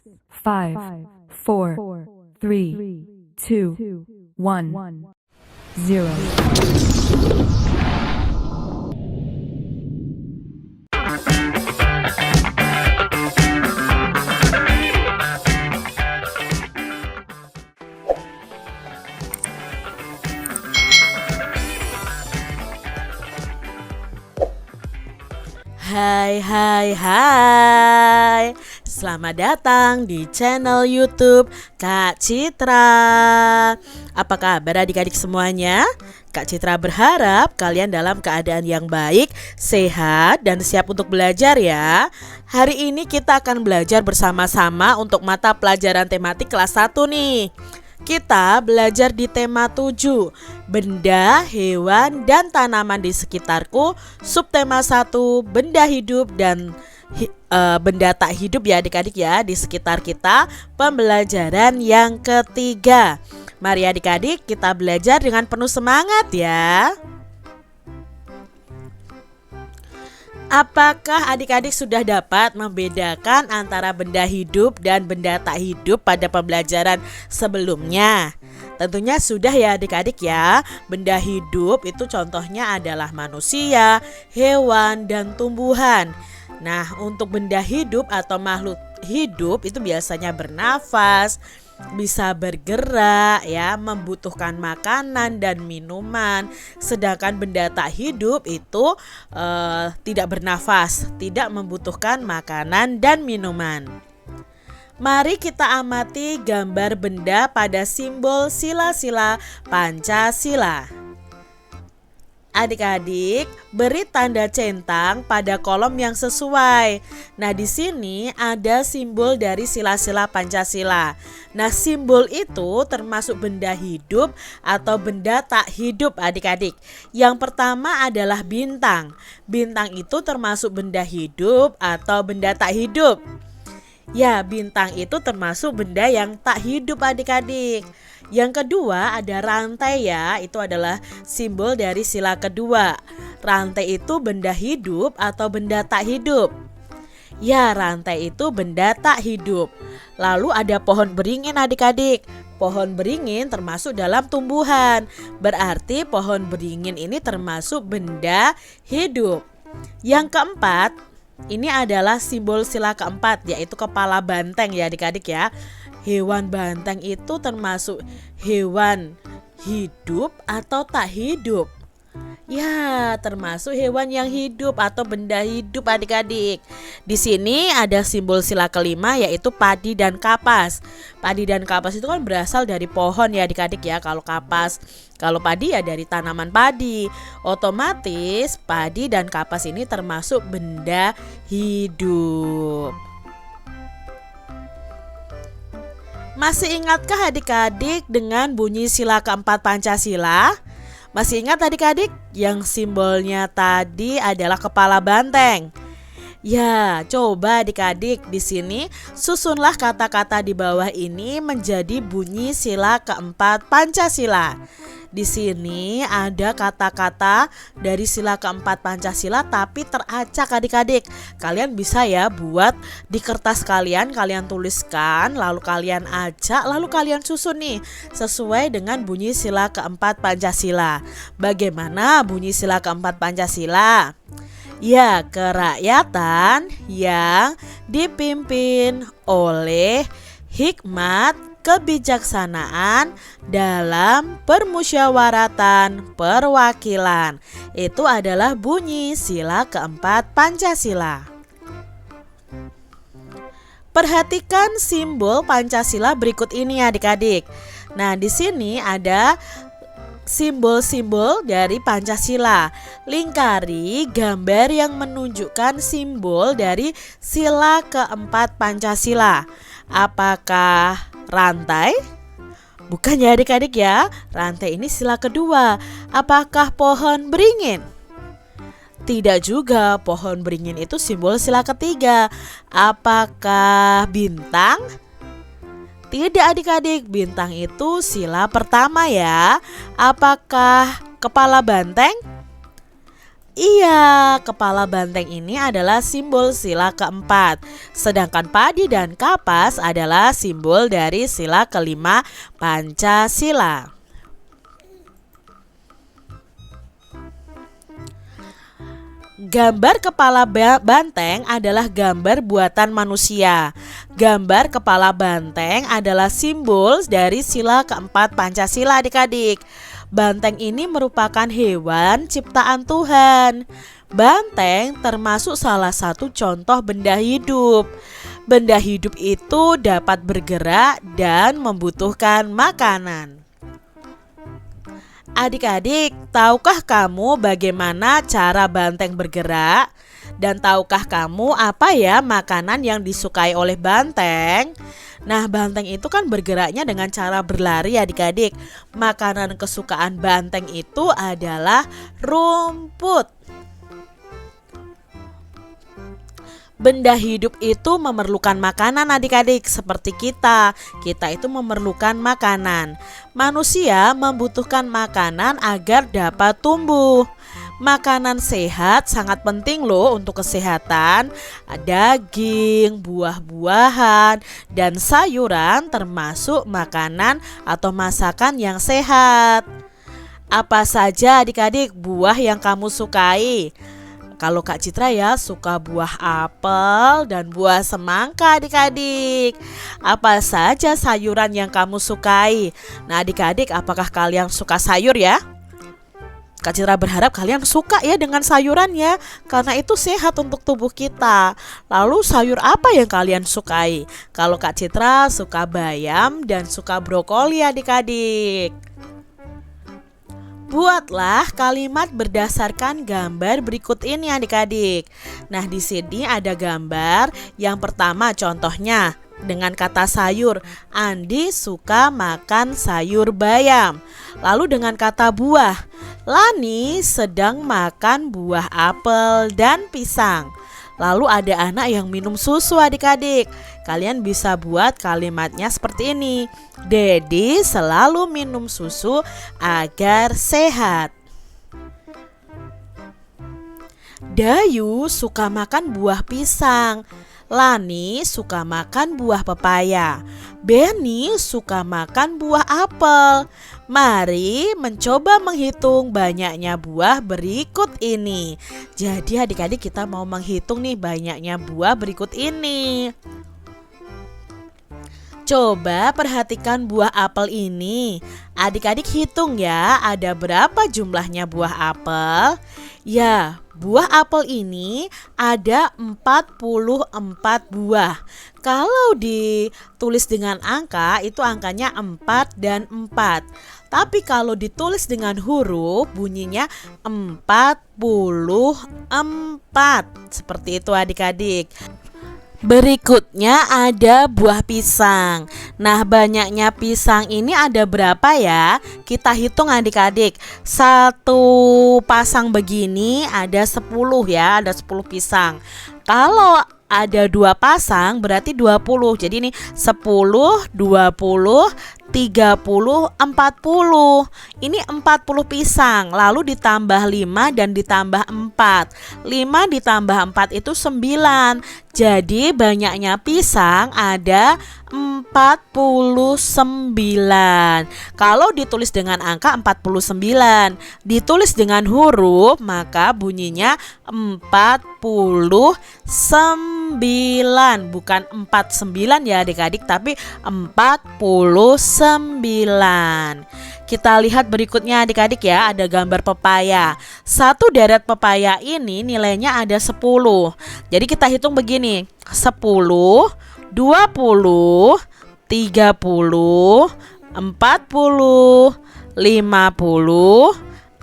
5, 4, 3, 2, 1, 0. Hai. Selamat datang di channel YouTube Kak Citra. Apa kabar adik-adik semuanya? Kak Citra berharap kalian dalam keadaan yang baik, sehat, dan siap untuk belajar ya. Hari ini kita akan belajar bersama-sama untuk mata pelajaran tematik kelas 1 nih. Kita belajar di tema 7, benda, hewan, dan tanaman di sekitarku. Subtema 1, benda hidup dan benda tak hidup ya adik-adik ya di sekitar kita. Pembelajaran yang ketiga. Mari adik-adik kita belajar dengan penuh semangat ya. Apakah adik-adik sudah dapat membedakan antara benda hidup dan benda tak hidup pada pembelajaran sebelumnya? Tentunya sudah ya adik-adik ya. Benda hidup itu contohnya adalah manusia, hewan, dan tumbuhan. Nah, untuk benda hidup atau makhluk hidup itu biasanya bernafas, bisa bergerak ya, membutuhkan makanan dan minuman. Sedangkan benda tak hidup itu tidak bernafas, tidak membutuhkan makanan dan minuman. Mari kita amati gambar benda pada simbol sila-sila Pancasila. Adik-adik, beri tanda centang pada kolom yang sesuai. Nah, di sini ada simbol dari sila-sila Pancasila. Nah, simbol itu termasuk benda hidup atau benda tak hidup adik-adik. Yang pertama adalah bintang. Bintang itu termasuk benda hidup atau benda tak hidup? Ya, bintang itu termasuk benda yang tak hidup adik-adik. Yang kedua ada rantai ya, itu adalah simbol dari sila kedua. Rantai itu benda hidup atau benda tak hidup? Ya, rantai itu benda tak hidup. Lalu ada pohon beringin adik-adik. Pohon beringin termasuk dalam tumbuhan. Berarti pohon beringin ini termasuk benda hidup. Yang keempat, ini adalah simbol sila keempat, yaitu kepala banteng ya adik-adik ya. Hewan banteng itu termasuk hewan hidup atau tak hidup? Ya, termasuk hewan yang hidup atau benda hidup adik-adik. Di sini ada simbol sila kelima yaitu padi dan kapas. Padi dan kapas itu kan berasal dari pohon ya adik-adik ya. Kalau padi ya dari tanaman padi. Otomatis padi dan kapas ini termasuk benda hidup. Masih ingatkah adik-adik dengan bunyi sila keempat Pancasila? Masih ingat adik-adik yang simbolnya tadi adalah kepala banteng? Ya, coba adik-adik di sini susunlah kata-kata di bawah ini menjadi bunyi sila keempat Pancasila. Di sini ada kata-kata dari sila keempat Pancasila tapi teracak adik-adik. Kalian bisa ya buat di kertas kalian tuliskan, lalu kalian acak, lalu kalian susun nih sesuai dengan bunyi sila keempat Pancasila. Bagaimana bunyi sila keempat Pancasila? Ya, kerakyatan yang dipimpin oleh hikmat, kebijaksanaan dalam permusyawaratan perwakilan. Itu adalah bunyi sila keempat Pancasila. Perhatikan simbol Pancasila berikut ini adik-adik. Nah, di sini ada simbol-simbol dari Pancasila. Lingkari gambar yang menunjukkan simbol dari sila keempat Pancasila. Apakah rantai? Bukan ya adik-adik ya. Rantai ini sila kedua. Apakah pohon beringin? Tidak juga, pohon beringin itu simbol sila ketiga. Apakah bintang? Tidak adik-adik, bintang itu sila pertama ya. Apakah kepala banteng? Iya, kepala banteng ini adalah simbol sila keempat. Sedangkan padi dan kapas adalah simbol dari sila kelima Pancasila. Gambar kepala banteng adalah gambar buatan manusia. Gambar kepala banteng adalah simbol dari sila keempat Pancasila adik-adik. Banteng ini merupakan hewan ciptaan Tuhan. Banteng termasuk salah satu contoh benda hidup. Benda hidup itu dapat bergerak dan membutuhkan makanan. Adik-adik, tahukah kamu bagaimana cara banteng bergerak? Dan tahukah kamu apa ya makanan yang disukai oleh banteng? Nah, banteng itu kan bergeraknya dengan cara berlari adik-adik. Makanan kesukaan banteng itu adalah rumput. Benda hidup itu memerlukan makanan adik-adik seperti kita. Kita itu memerlukan makanan. Manusia membutuhkan makanan agar dapat tumbuh. Makanan sehat sangat penting loh untuk kesehatan. Daging, buah-buahan, dan sayuran termasuk makanan atau masakan yang sehat. Apa saja adik-adik buah yang kamu sukai? Kalau Kak Citra ya suka buah apel dan buah semangka adik-adik. Apa saja sayuran yang kamu sukai? Nah adik-adik, apakah kalian suka sayur ya? Kak Citra berharap kalian suka ya dengan sayurannya, karena itu sehat untuk tubuh kita. Lalu sayur apa yang kalian sukai? Kalau Kak Citra suka bayam dan suka brokoli adik-adik. Buatlah kalimat berdasarkan gambar berikut ini adik-adik. Nah di sini ada gambar yang pertama contohnya dengan kata sayur. Andi suka makan sayur bayam. Lalu dengan kata buah, Lani sedang makan buah apel dan pisang. Lalu ada anak yang minum susu adik-adik. Kalian bisa buat kalimatnya seperti ini. Dedi selalu minum susu agar sehat. Dayu suka makan buah pisang. Lani suka makan buah pepaya. Benny suka makan buah apel. Mari mencoba menghitung banyaknya buah berikut ini. Jadi adik-adik kita mau menghitung nih banyaknya buah berikut ini. Coba perhatikan buah apel ini. Adik-adik hitung ya, ada berapa jumlahnya buah apel? Ya, buah apel ini ada 44 buah. Kalau ditulis dengan angka, itu angkanya 4 dan 4. Tapi kalau ditulis dengan huruf, bunyinya 44. Seperti itu adik-adik. Berikutnya ada buah pisang. Nah banyaknya pisang ini ada berapa ya? Kita hitung adik-adik. Satu pasang begini ada 10 ya, ada 10 pisang. Kalau ada 2 pasang berarti 20. Jadi ini 10, 20, 30, 40. Ini 40 pisang. Lalu ditambah 5 dan ditambah 4. 5 ditambah 4 itu 9. Jadi banyaknya pisang ada 49. Kalau ditulis dengan angka 49, ditulis dengan huruf maka bunyinya 49. Bukan 49 ya adik-adik, tapi 49. Kita lihat berikutnya adik-adik ya, ada gambar pepaya. Satu deret pepaya ini nilainya ada 10. Jadi kita hitung begini, 10, 20, 30, 40, 50, 50,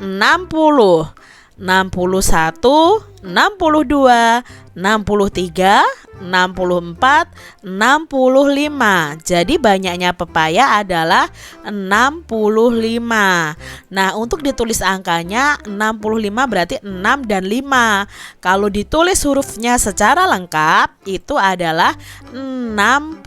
60, 61, 62, 63, 64, 65. Jadi banyaknya pepaya adalah 65. Nah untuk ditulis angkanya 65 berarti 6 dan 5. Kalau ditulis hurufnya secara lengkap itu adalah 65.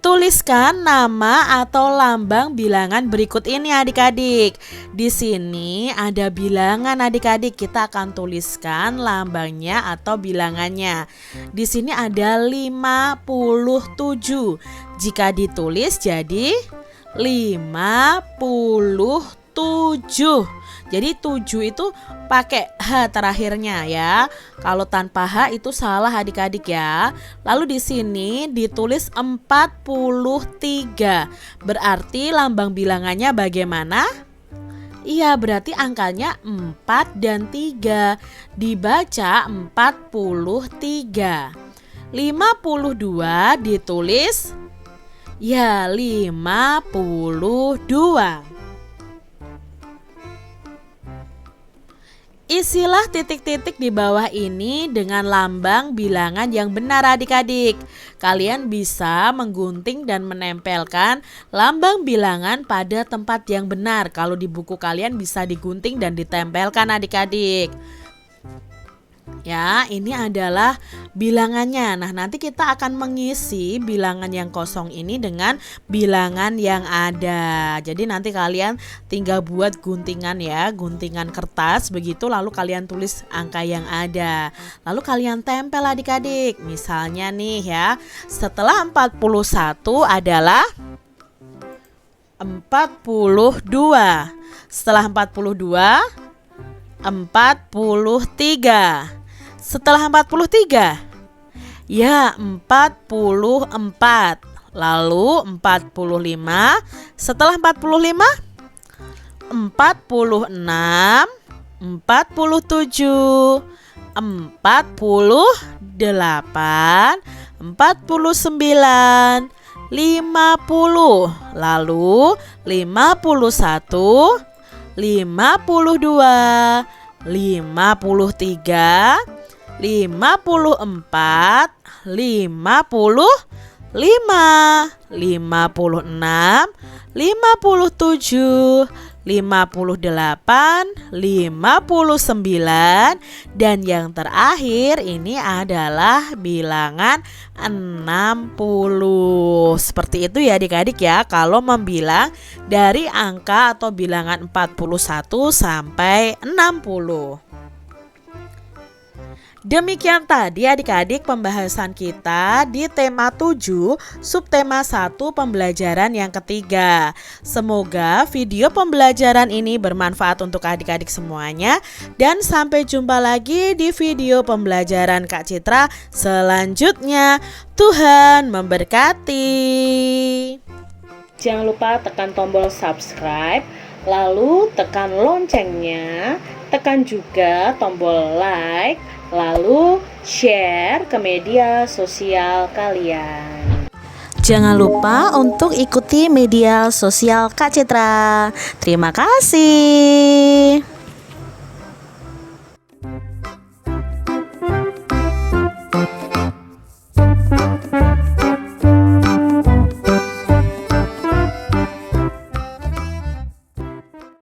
Tuliskan nama atau lambang bilangan berikut ini adik-adik. Di sini ada bilangan adik-adik, kita akan tuliskan lambangnya atau bilangannya. Di sini ada 57. Jika ditulis jadi 57. Jadi 7 itu pakai H terakhirnya ya. Kalau tanpa H itu salah adik-adik ya. Lalu di sini ditulis 43. Berarti lambang bilangannya bagaimana? Iya, berarti angkanya 4 dan 3. Dibaca 43. 52 ditulis ya 52. Isilah titik-titik di bawah ini dengan lambang bilangan yang benar adik-adik. Kalian bisa menggunting dan menempelkan lambang bilangan pada tempat yang benar. Kalau di buku kalian bisa digunting dan ditempelkan adik-adik. Ya, ini adalah bilangannya. Nah, nanti kita akan mengisi bilangan yang kosong ini dengan bilangan yang ada. Jadi nanti kalian tinggal buat guntingan ya, guntingan kertas begitu, lalu kalian tulis angka yang ada. Lalu kalian tempel adik-adik. Misalnya nih ya, setelah 41 adalah 42. Setelah 42 43. Setelah 43 ya 44. Lalu 45. Setelah 45 46, 47, 48, 49, 50. Lalu 51, 52, 53, 54, 55, 56, 57, 58, 59, dan yang terakhir ini adalah bilangan 60. Seperti itu ya adik-adik ya, kalau membilang dari angka atau bilangan 41 sampai 60. Demikian tadi adik-adik pembahasan kita di tema 7, subtema 1 pembelajaran yang ketiga. Semoga video pembelajaran ini bermanfaat untuk adik-adik semuanya. Dan sampai jumpa lagi di video pembelajaran Kak Citra selanjutnya. Tuhan memberkati. Jangan lupa tekan tombol subscribe, lalu tekan loncengnya, tekan juga tombol like, lalu share ke media sosial kalian. Jangan lupa untuk ikuti media sosial Kak Citra. Terima kasih.